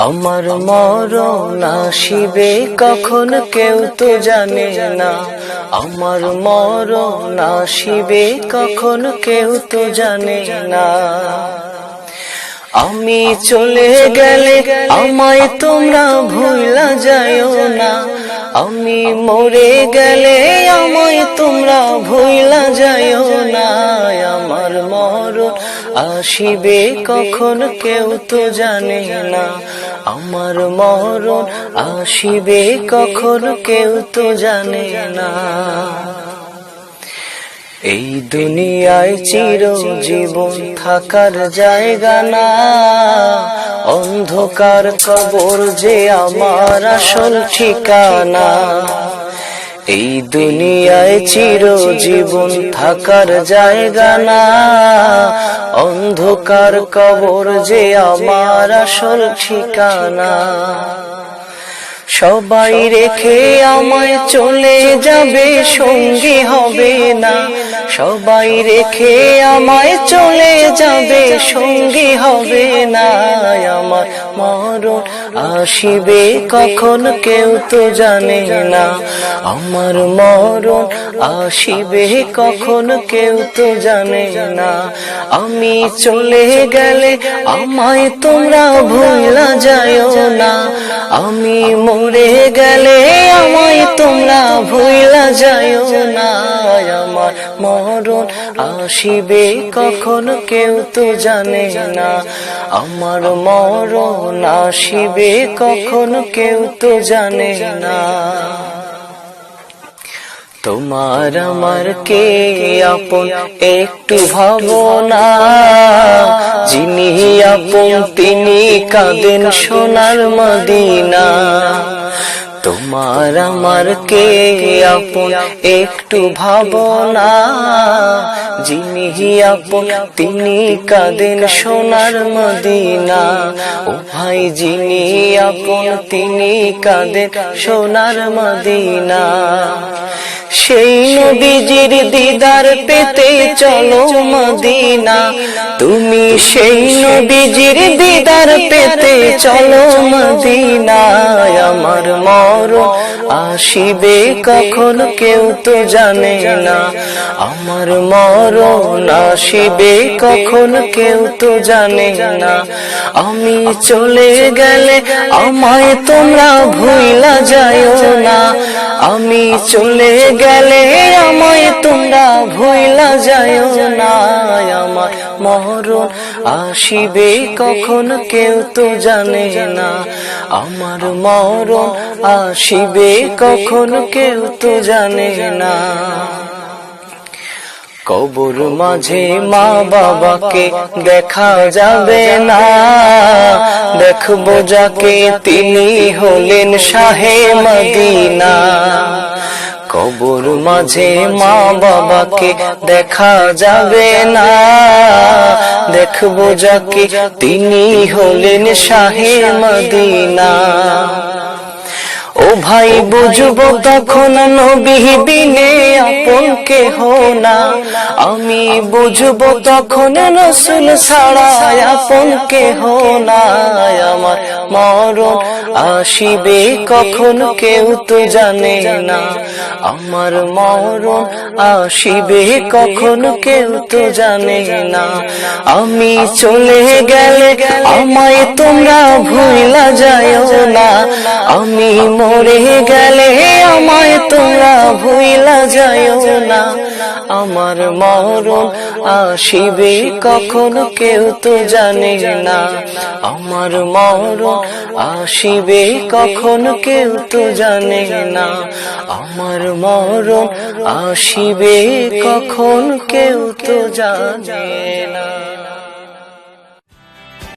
আমার মরণ আসিবে কখন কেউ তো জানে না। আমার মরণ আসিবে কখন কেউ তো জানে না। আমি চলে গেলে আমায় তোমরা ভুলা যায়ও না। আমি মরে গেলে আমায় তোমরা ভুলা যায়ও না। আমার মরণ আসিবে কখন কেউ তো জানে না। আমার মরণ আসিবে কখন কেউ তো জানে না। এই দুনিয়ায় চিরজীবন থাকার জায়গা না। অন্ধকার কবর যে আমার আসল ঠিকানা। এই দুনিয়ায় চিরজীবন থাকার জায়গা না। অন্ধকার কবর যে আমার আসল ঠিকানা। সবাই রেখে আমায় চলে যাবে, সঙ্গী হবে না। সবাই রেখে আমায় চলে যাবে, সঙ্গী হবে না। আমার মরণ আসিবে কখন কেউ তো জানে না। আমার মরণ আসিবে কখন কেউ তো জানে না। আমি চলে গেলে আমায় তোমরা ভুলা যায়ও না। আমি মরে গেলে আমায় তোমরা ভুলা যায়ও না। আমার মরণ আসিবে কখন কেউ তো জানে না। আমার মরণ আসিবে কখন কেউ তো জানে না। তোমার আমার কে আপন একটু ভাবনা। যিনি আপন তিনি কাঁদেন সোনার মদিনা। তোমার আমার কে আপন একটু ভাবনা। যিনি আপন তিনি কাঁদেন সোনার মদিনা। ও ভাই যিনি আপন তিনি কাঁদেন সোনার মদিনা। সেই নবীজির দিদার পেতে চলো মদিনা। তুমি সেই নবীজির দিদার পেতে চলো মদিনা। আমার মরণ আসিবে কখন কেউ তো জানে না। আমার মরণ আসিবে কখন কেউ তো জানে না। আমি চলে গেলে আমায় তোমরা ভুলা যায়ও না। আমি চলে গেলে আমায় তোমরা ভুলা যায়ও না। আমার মরণ আসিবে কখন কেউ তো জানে না। আমার মরণ আসিবে কখন কেউ তো জানে না। কবর মাঝে মা বাবাকে দেখা যাবে না। দেখবো যাকে তিনি হলেন শাহে মদিনা। কবর মাঝে মা বাবাকে দেখা যাবে না। দেখবো যাকে তিনি হলেন শাহে মদিনা। ও ভাই বুঝবো তখন নবী বিনে আপন কেহ না। আমি বুঝবো তখন রাসূল ছাড়া আপন কেহ না। আমার মরণ আসিবে কখন কেউ তো জানে না। আমার মরণ আসিবে কখন কেউ তো জানে না। আমি চলে গেলে আমায় তোমরা ভুলা যায়ও না। আমি মরে গেলে আমায় তোমরা ভুলা যায়ও না। আমার মরণ আসিবে কখন কেউ তো জানে না। আমার মরণ আসিবে কখন কেউ তো জানে না। আমার মরণ আসিবে কখন কেউ তো জানে না।